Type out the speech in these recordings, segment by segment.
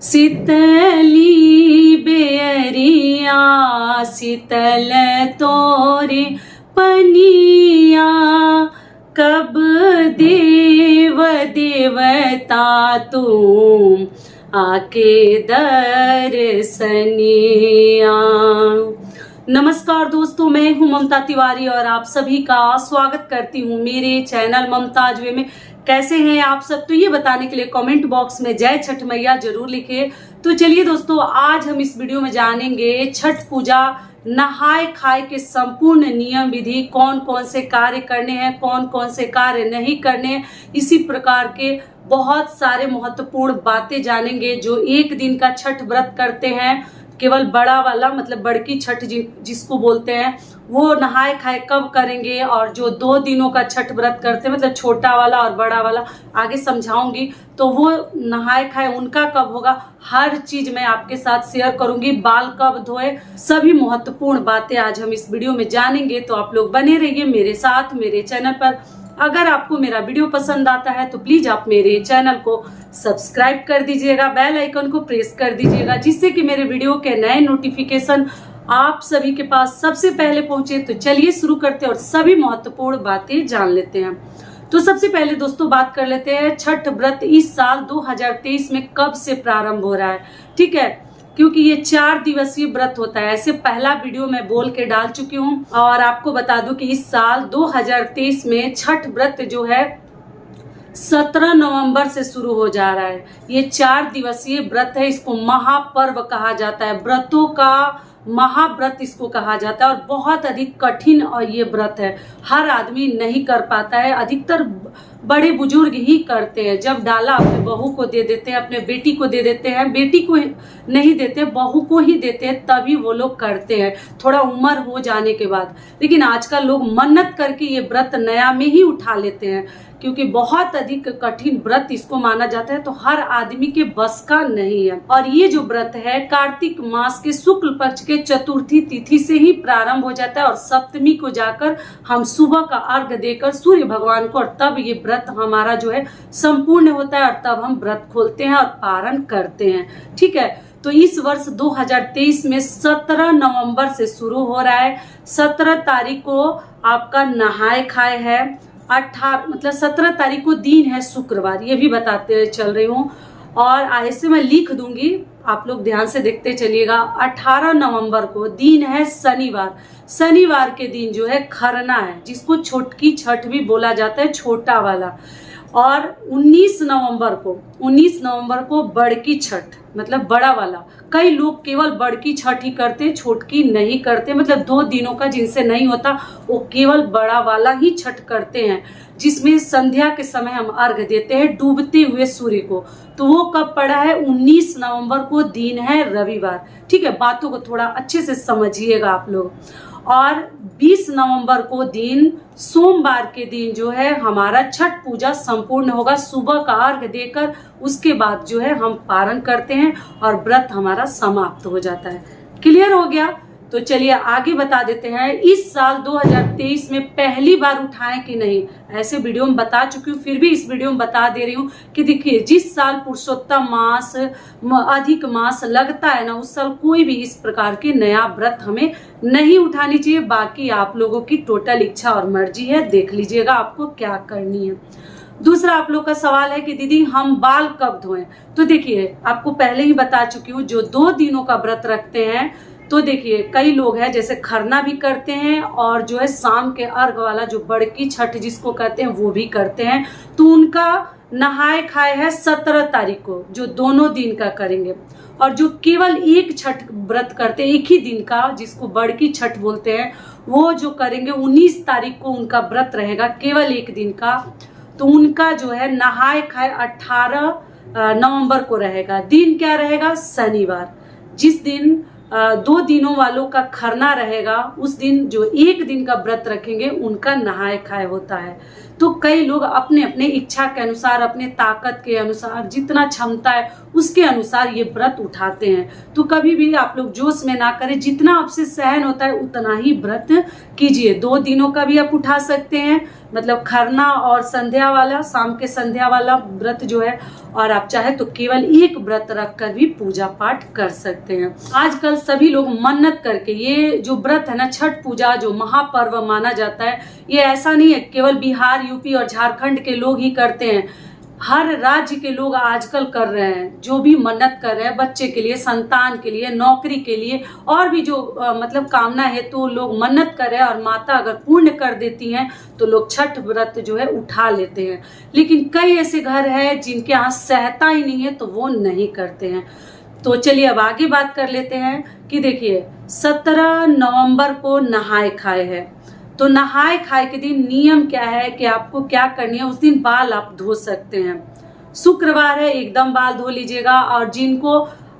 शीतली बेअरिया शीतल तोरे पनिया, कब देव देवता तुम आके दर्शनिया। नमस्कार दोस्तों, मैं हूं ममता तिवारी और आप सभी का स्वागत करती हूं मेरे चैनल ममताज वे में। कैसे हैं आप सब? तो ये बताने के लिए कमेंट बॉक्स में जय छठ मैया जरूर लिखे। तो चलिए दोस्तों, आज हम इस वीडियो में जानेंगे छठ पूजा नहाए खाए के संपूर्ण नियम विधि, कौन कौन से कार्य करने हैं, कौन कौन से कार्य नहीं करने हैं। इसी प्रकार के बहुत सारे महत्वपूर्ण बातें जानेंगे। जो एक दिन का छठ व्रत करते हैं, केवल बड़ा वाला मतलब बड़की छठ जिसको बोलते हैं, वो नहाए खाए कब करेंगे, और जो 2 दिनों का छठ व्रत करते हैं मतलब छोटा वाला और बड़ा वाला आगे समझाऊंगी, तो वो नहाए खाए उनका कब होगा, हर चीज मैं आपके साथ शेयर करूंगी। बाल कब धोए, सभी महत्वपूर्ण बातें आज हम इस वीडियो में जानेंगे। तो आप लोग बने रहिए मेरे साथ मेरे चैनल पर। अगर आपको मेरा वीडियो पसंद आता है तो प्लीज आप मेरे चैनल को सब्सक्राइब कर दीजिएगा, बेल आइकन को प्रेस कर दीजिएगा, जिससे कि मेरे वीडियो के नए नोटिफिकेशन आप सभी के पास सबसे पहले पहुंचे। तो चलिए शुरू करते हैं और सभी महत्वपूर्ण बातें जान लेते हैं। तो सबसे पहले दोस्तों बात कर लेते हैं छठ व्रत इस साल 2023 में कब से प्रारंभ हो रहा है। ठीक है, क्योंकि ये 4 दिवसीय व्रत होता है। ऐसे पहला वीडियो मैं बोल के डाल चुकी हूँ और आपको बता दूं कि इस साल 2023 में छठ व्रत जो है 17 नवंबर से शुरू हो जा रहा है। ये 4 दिवसीय व्रत है। इसको महापर्व कहा जाता है, व्रतों का महाव्रत इसको कहा जाता है, और बहुत अधिक कठिन और ये व्रत है। हर आदमी नहीं कर पाता है, अधिकतर बड़े बुजुर्ग ही करते हैं। जब डाला अपने बहू को दे देते हैं, अपने बेटी को दे देते हैं, बेटी को नहीं देते, बहू को ही देते हैं, तभी वो लोग करते हैं थोड़ा उम्र हो जाने के बाद। लेकिन आजकल लोग मन्नत करके ये व्रत नया में ही उठा लेते हैं, क्योंकि बहुत अधिक कठिन व्रत इसको माना जाता है, तो हर आदमी के बस का नहीं है। और ये जो व्रत है कार्तिक मास के शुक्ल पक्ष के चतुर्थी तिथि से ही प्रारंभ हो जाता है, और सप्तमी को जाकर हम सुबह का अर्घ देकर सूर्य भगवान को, और तब ये व्रत हमारा जो है संपूर्ण होता है, और तब हम व्रत खोलते हैं और पारण करते हैं। ठीक है, तो इस वर्ष 2023 में 17 नवंबर से शुरू हो रहा है। 17 तारीख को आपका नहाए खाए है। 17 तारीख को दिन है शुक्रवार, ये भी बताते चल रही हूँ, और ऐसे मैं लिख दूंगी, आप लोग ध्यान से देखते चलिएगा। 18 नवंबर को दिन है शनिवार। शनिवार के दिन जो है खरना है, जिसको छोटकी छठ भी बोला जाता है, छोटा वाला। और 19 नवंबर को बड़की छठ मतलब बड़ा वाला। कई लोग केवल बड़की छठ ही करते, छोटकी नहीं करते, मतलब 2 दिनों का जिनसे नहीं होता वो केवल बड़ा वाला ही छठ करते हैं, जिसमें संध्या के समय हम अर्घ देते हैं डूबते हुए सूर्य को। तो वो कब पड़ा है? 19 नवंबर को दिन है रविवार। ठीक है, बातों को थोड़ा अच्छे से समझिएगा आप लोग। और 20 नवंबर को दिन सोमवार के दिन जो है हमारा छठ पूजा संपूर्ण होगा। सुबह का अर्घ देकर उसके बाद जो है हम पारण करते हैं और व्रत हमारा समाप्त हो जाता है। क्लियर हो गया? तो चलिए आगे बता देते हैं। इस साल 2023 में पहली बार उठाएं कि नहीं, ऐसे वीडियो में बता चुकी हूँ, फिर भी इस वीडियो में बता दे रही हूँ कि देखिए, जिस साल पुरुषोत्तम मास अधिक मास लगता है ना, उस साल कोई भी इस प्रकार के नया व्रत हमें नहीं उठानी चाहिए। बाकी आप लोगों की टोटल इच्छा और मर्जी है, देख लीजिएगा आपको क्या करनी है। दूसरा आप लोग का सवाल है कि दीदी हम बाल कब धोएं। तो देखिए, आपको पहले ही बता चुकी हूँ, जो 2 दिनों का व्रत रखते हैं, तो देखिए कई लोग हैं जैसे खरना भी करते हैं, और जो है शाम के अर्घ वाला जो बड़की छठ जिसको कहते हैं वो भी करते हैं। तो उनका नहाए खाए है 17 तारीख को, जो दोनों दिन का करेंगे। और जो केवल एक छठ व्रत करते हैं, एक ही दिन का, जिसको बड़की छठ बोलते हैं, वो जो करेंगे 19 तारीख को उनका व्रत रहेगा, केवल एक दिन का। तो उनका जो है नहाए खाए 18 नवंबर को रहेगा। दिन क्या रहेगा? शनिवार। जिस दिन 2 दिनों वालों का खरना रहेगा, उस दिन जो एक दिन का व्रत रखेंगे उनका नहाए खाए होता है। तो कई लोग अपने अपने इच्छा के अनुसार, अपने ताकत के अनुसार, जितना क्षमता है उसके अनुसार ये व्रत उठाते हैं। तो कभी भी आप लोग जोश में ना करें, जितना आपसे सहन होता है उतना ही व्रत कीजिए। 2 दिनों का भी आप उठा सकते हैं, मतलब खरना और संध्या वाला, शाम के संध्या वाला व्रत जो है, और आप चाहे तो केवल एक व्रत रख कर भी पूजा पाठ कर सकते हैं। आजकल सभी लोग मन्नत करके, ये जो व्रत है ना, छठ पूजा जो महापर्व माना जाता है, ये ऐसा नहीं है केवल बिहार, यूपी और झारखंड के लोग ही करते हैं। हर राज्य के लोग आजकल कर रहे हैं, जो भी मन्नत कर रहे हैं बच्चे के लिए, संतान के लिए, नौकरी के लिए, और भी जो मतलब कामना है तो लोग मन्नत कर रहे हैं, और माता अगर पूर्ण कर देती हैं तो लोग छठ व्रत जो है उठा लेते हैं। लेकिन कई ऐसे घर हैं जिनके यहाँ सहता ही नहीं है तो वो नहीं करते हैं। तो चलिए अब आगे बात कर लेते हैं कि देखिए 17 नवंबर को नहाए खाए है। तो नहाए खाए के दिन नियम क्या है कि आपको क्या करनी है, उस दिन बाल आप धो सकते हैं। शुक्रवार है, एकदम बाल धो लीजिएगा। और जिनको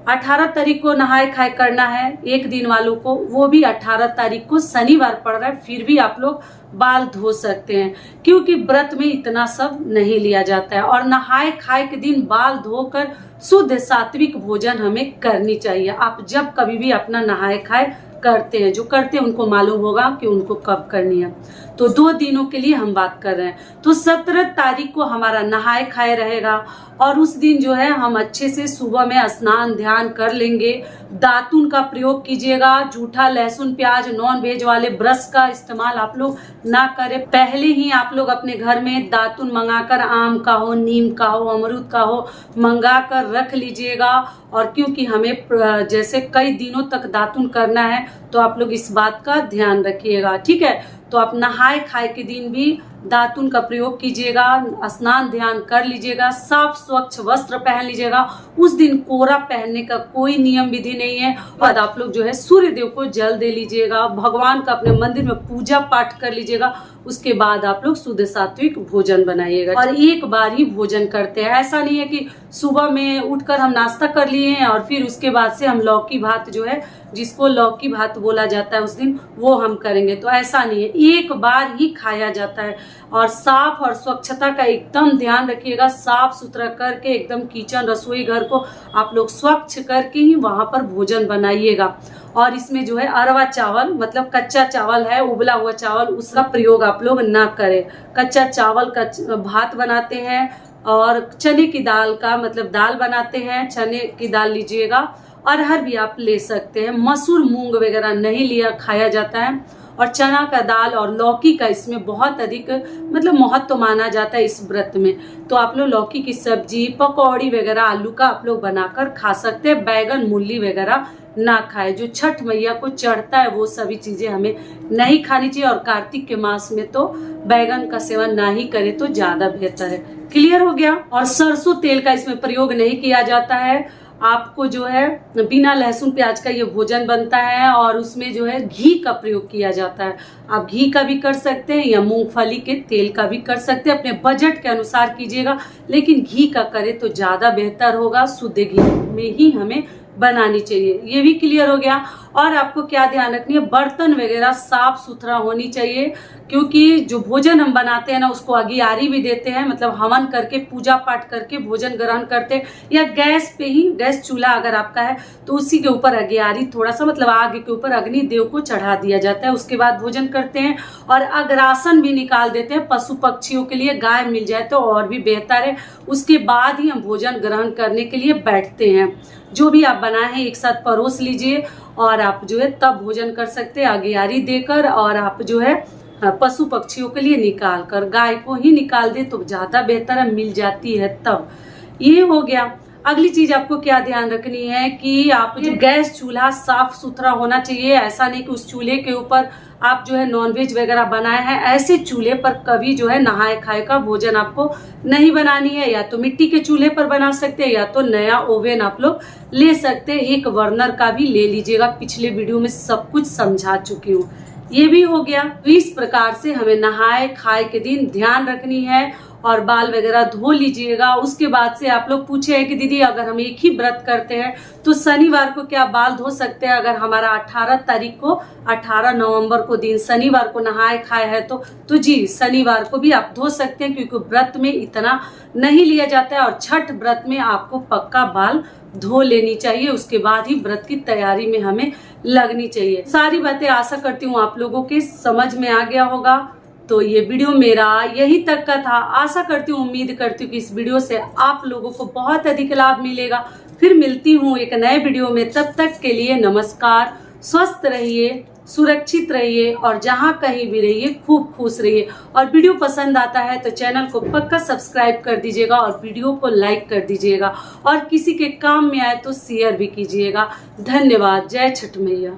18 तारीख को नहाए खाए करना है, एक दिन वालों को, वो भी 18 तारीख को शनिवार पड़ रहा है, फिर भी आप लोग बाल धो सकते हैं, क्योंकि व्रत में इतना सब नहीं लिया जाता है। और नहाए खाए के दिन बाल धोकर शुद्ध सात्विक भोजन हमें करनी चाहिए। आप जब कभी भी अपना नहाए खाए करते हैं, जो करते हैं उनको मालूम होगा कि उनको कब करनी है। तो 2 दिनों के लिए हम बात कर रहे हैं। तो 17 तारीख को हमारा नहाए खाए रहेगा, और उस दिन जो है हम अच्छे से सुबह में स्नान ध्यान कर लेंगे। दातुन का प्रयोग कीजिएगा, जूठा लहसुन प्याज नॉन वेज वाले ब्रश का इस्तेमाल आप लोग ना करें। पहले ही आप लोग अपने घर में दातुन मंगाकर, आम का हो, नीम का हो, अमरूद का हो, मंगा कर रख लीजिएगा। और क्योंकि हमें जैसे कई दिनों तक दातुन करना है तो आप लोग इस बात का ध्यान रखिएगा, ठीक है। तो आप नहाए खाए के दिन भी दातुन का प्रयोग कीजिएगा, स्नान ध्यान कर लीजिएगा, साफ स्वच्छ वस्त्र पहन लीजिएगा। उस दिन कोरा पहनने का कोई नियम विधि नहीं है। और आप लोग जो है सूर्य देव को जल दे लीजिएगा, भगवान का अपने मंदिर में पूजा पाठ कर लीजिएगा। उसके बाद आप लोग शुद्ध सात्विक भोजन बनाइएगा, और एक बार ही भोजन करते हैं। ऐसा नहीं है कि सुबह में उठकर हम नाश्ता कर लिए हैं और फिर उसके बाद से हम लौकी भात जो है, जिसको लौकी भात बोला जाता है उस दिन, वो हम करेंगे। तो ऐसा नहीं है, एक बार ही खाया जाता है। और साफ और स्वच्छता का एकदम ध्यान रखिएगा, साफ सुथरा करके एकदम किचन रसोई घर को आप लोग स्वच्छ करके ही वहां पर भोजन बनाइएगा। और इसमें जो है अरवा चावल, मतलब कच्चा चावल है, उबला हुआ चावल, उसका प्रयोग आप लोग ना करें। कच्चा चावल का भात बनाते हैं, और चने की दाल का मतलब दाल बनाते हैं, चने की दाल लीजिएगा। अरहर भी आप ले सकते हैं, मसूर मूंग वगैरह नहीं लिया खाया जाता है। और चना का दाल और लौकी का इसमें बहुत अधिक मतलब महत्व माना जाता है इस व्रत में। तो आप लोग लौकी की सब्जी, पकौड़ी वगैरह आलू का आप लोग बनाकर खा सकते हैं। बैगन मूली वगैरह ना खाए, जो छठ मैया को चढ़ता है वो सभी चीजें हमें नहीं खानी चाहिए। और कार्तिक के मास में तो बैगन का सेवन ना ही करे तो ज्यादा बेहतर है। क्लियर हो गया। और सरसों तेल का इसमें प्रयोग नहीं किया जाता है। आपको जो है बिना लहसुन प्याज का ये भोजन बनता है, और उसमें जो है घी का प्रयोग किया जाता है। आप घी का भी कर सकते हैं या मूंगफली के तेल का भी कर सकते हैं, अपने बजट के अनुसार कीजिएगा। लेकिन घी का करें तो ज्यादा बेहतर होगा, शुद्ध घी में ही हमें बनानी चाहिए। ये भी क्लियर हो गया। और आपको क्या ध्यान रखनी है, बर्तन वगैरह साफ सुथरा होनी चाहिए, क्योंकि जो भोजन हम बनाते हैं ना उसको अगियारी भी देते हैं, मतलब हवन करके पूजा पाठ करके भोजन ग्रहण करते हैं। या गैस पे ही, गैस चूल्हा अगर आपका है तो उसी के ऊपर अगियारी थोड़ा सा मतलब आग के ऊपर अग्नि देव को चढ़ा दिया जाता है, उसके बाद भोजन करते हैं। और अग्रासन भी निकाल देते हैं पशु पक्षियों के लिए, गाय मिल जाए तो और भी बेहतर है। उसके बाद ही हम भोजन ग्रहण करने के लिए बैठते हैं। जो भी आप बनाए हैं एक साथ परोस लीजिए, और आप जो है तब भोजन कर सकते हैं अगियारी देकर। और आप जो है पशु पक्षियों के लिए निकाल कर, गाय को ही निकाल दे तो ज्यादा बेहतर है, मिल जाती है तब। ये हो गया। अगली चीज आपको क्या ध्यान रखनी है कि आप जो गैस चूल्हा साफ सुथरा होना चाहिए। ऐसा नहीं कि उस चूल्हे के ऊपर आप जो है नॉनवेज वगैरह बनाए हैं, ऐसे चूल्हे पर कभी जो है नहाए खाए का भोजन आपको नहीं बनानी है। या तो मिट्टी के चूल्हे पर बना सकते हैं, या तो नया ओवन आप लोग ले सकते हैं। एक बर्नर का भी ले लीजिएगा, पिछले वीडियो में सब कुछ समझा चुकी हूँ। ये भी हो गया। तो इस प्रकार से हमें नहाए खाए के दिन ध्यान रखनी है, और बाल वगैरह धो लीजिएगा। उसके बाद से आप लोग पूछे हैं कि दीदी अगर हम एक ही व्रत करते हैं तो शनिवार को क्या बाल धो सकते हैं? अगर हमारा 18 तारीख को 18 नवंबर को दिन शनिवार को नहाए खाए है तो जी शनिवार को भी आप धो सकते हैं, क्योंकि व्रत में इतना नहीं लिया जाता है। और छठ व्रत में आपको पक्का बाल धो लेनी चाहिए, उसके बाद ही व्रत की तैयारी में हमें लगनी चाहिए। सारी बातें आशा करती हूँ आप लोगों के समझ में आ गया होगा। तो ये वीडियो मेरा यही तक का था। आशा करती हूँ, उम्मीद करती हूँ कि इस वीडियो से आप लोगों को बहुत अधिक लाभ मिलेगा। फिर मिलती हूँ एक नए वीडियो में, तब तक के लिए नमस्कार। स्वस्थ रहिए, सुरक्षित रहिए और जहाँ कहीं भी रहिए खूब खुश रहिए। और वीडियो पसंद आता है तो चैनल को पक्का सब्सक्राइब कर दीजिएगा और वीडियो को लाइक कर दीजिएगा और किसी के काम में आए तो शेयर भी कीजिएगा। धन्यवाद। जय छठ मैया।